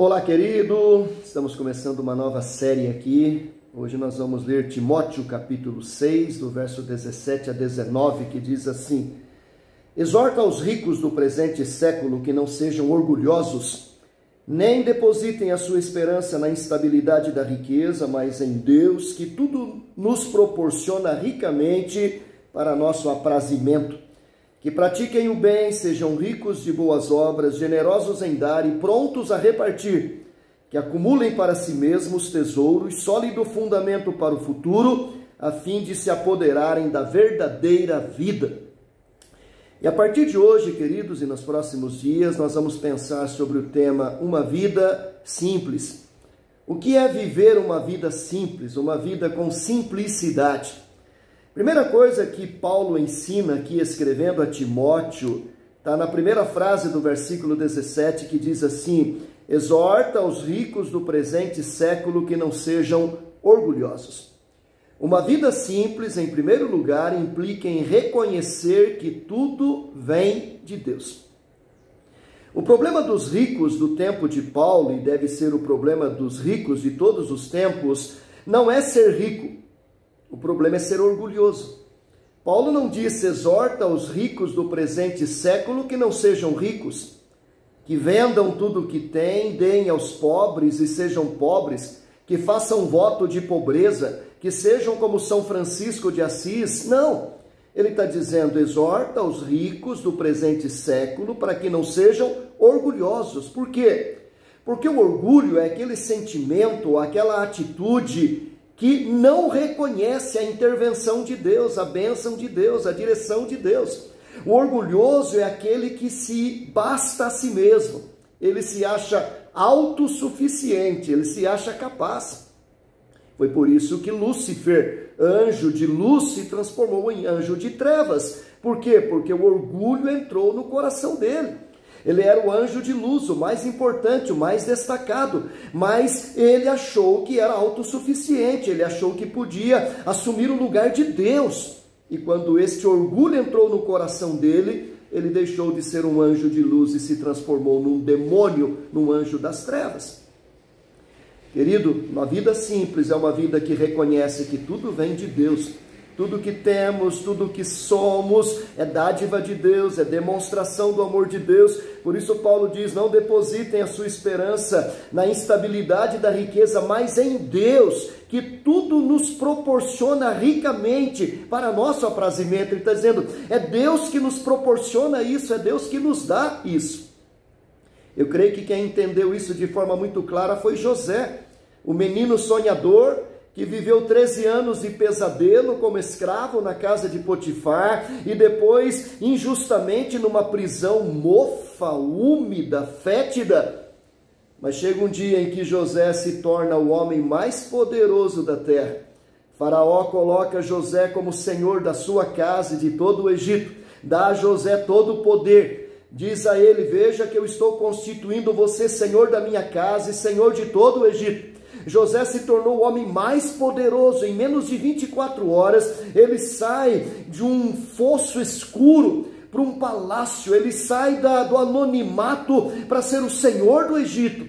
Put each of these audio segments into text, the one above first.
Olá, querido! Estamos começando uma nova série aqui. Hoje nós vamos ler Timóteo capítulo 6, do verso 17 a 19, que diz assim: Exorta aos ricos do presente século que não sejam orgulhosos, nem depositem a sua esperança na instabilidade da riqueza, mas em Deus, que tudo nos proporciona ricamente para nosso aprazimento. Que pratiquem o bem, sejam ricos de boas obras, generosos em dar e prontos a repartir. Que acumulem para si mesmos tesouros, sólido fundamento para o futuro, a fim de se apoderarem da verdadeira vida. E a partir de hoje, queridos, e nos próximos dias, nós vamos pensar sobre o tema Uma Vida Simples. O que é viver uma vida simples, uma vida com simplicidade? Primeira coisa que Paulo ensina aqui, escrevendo a Timóteo, está na primeira frase do versículo 17, que diz assim: Exorta aos ricos do presente século que não sejam orgulhosos. Uma vida simples, em primeiro lugar, implica em reconhecer que tudo vem de Deus. O problema dos ricos do tempo de Paulo, e deve ser o problema dos ricos de todos os tempos, não é ser rico. O problema é ser orgulhoso. Paulo não disse: exorta aos ricos do presente século que não sejam ricos, que vendam tudo o que têm, deem aos pobres e sejam pobres, que façam voto de pobreza, que sejam como São Francisco de Assis. Não, ele está dizendo: exorta aos ricos do presente século para que não sejam orgulhosos. Por quê? Porque o orgulho é aquele sentimento, aquela atitude que não reconhece a intervenção de Deus, a bênção de Deus, a direção de Deus. O orgulhoso é aquele que se basta a si mesmo, ele se acha autossuficiente, ele se acha capaz. Foi por isso que Lúcifer, anjo de luz, se transformou em anjo de trevas. Por quê? Porque o orgulho entrou no coração dele. Ele era o anjo de luz, o mais importante, o mais destacado, mas ele achou que era autossuficiente, ele achou que podia assumir o lugar de Deus. E quando este orgulho entrou no coração dele, ele deixou de ser um anjo de luz e se transformou num demônio, num anjo das trevas. Querido, uma vida simples é uma vida que reconhece que tudo vem de Deus. Tudo que temos, tudo que somos é dádiva de Deus, é demonstração do amor de Deus. Por isso Paulo diz: não depositem a sua esperança na instabilidade da riqueza, mas em Deus, que tudo nos proporciona ricamente para nosso aprazimento. Ele está dizendo: é Deus que nos proporciona isso, é Deus que nos dá isso. Eu creio que quem entendeu isso de forma muito clara foi José, o menino sonhador, que viveu 13 anos de pesadelo como escravo na casa de Potifar e depois injustamente numa prisão mofa, úmida, fétida. Mas chega um dia em que José se torna o homem mais poderoso da terra. Faraó coloca José como senhor da sua casa e de todo o Egito. Dá a José todo o poder. Diz a ele: veja que eu estou constituindo você senhor da minha casa e senhor de todo o Egito. José se tornou o homem mais poderoso. Em menos de 24 horas, ele sai de um fosso escuro para um palácio. Ele sai do anonimato para ser o senhor do Egito.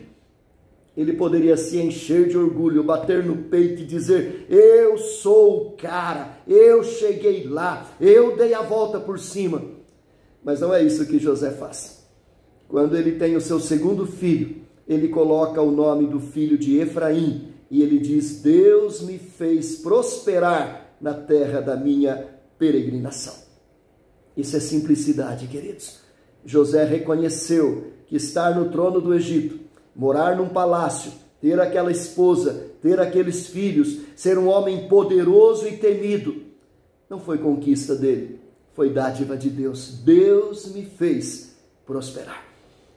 Ele poderia se encher de orgulho, bater no peito e dizer: eu sou o cara, eu cheguei lá, eu dei a volta por cima. Mas não é isso que José faz. Quando ele tem o seu segundo filho, ele coloca o nome do filho de Efraim e ele diz: Deus me fez prosperar na terra da minha peregrinação. Isso é simplicidade, queridos. José reconheceu que estar no trono do Egito, morar num palácio, ter aquela esposa, ter aqueles filhos, ser um homem poderoso e temido, não foi conquista dele, foi dádiva de Deus. Deus me fez prosperar.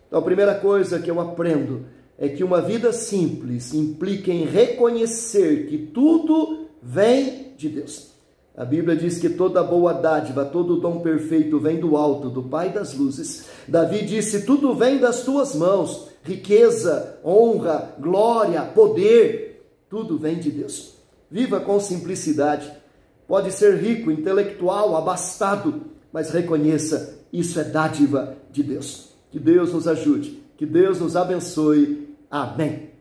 Então, a primeira coisa que eu aprendo é que uma vida simples implica em reconhecer que tudo vem de Deus. A Bíblia diz que toda boa dádiva, todo dom perfeito vem do alto, do Pai das luzes. Davi disse: tudo vem das tuas mãos, riqueza, honra, glória, poder, tudo vem de Deus. Viva com simplicidade. Pode ser rico, intelectual, abastado, mas reconheça, isso é dádiva de Deus. Que Deus nos ajude, que Deus nos abençoe. Amém.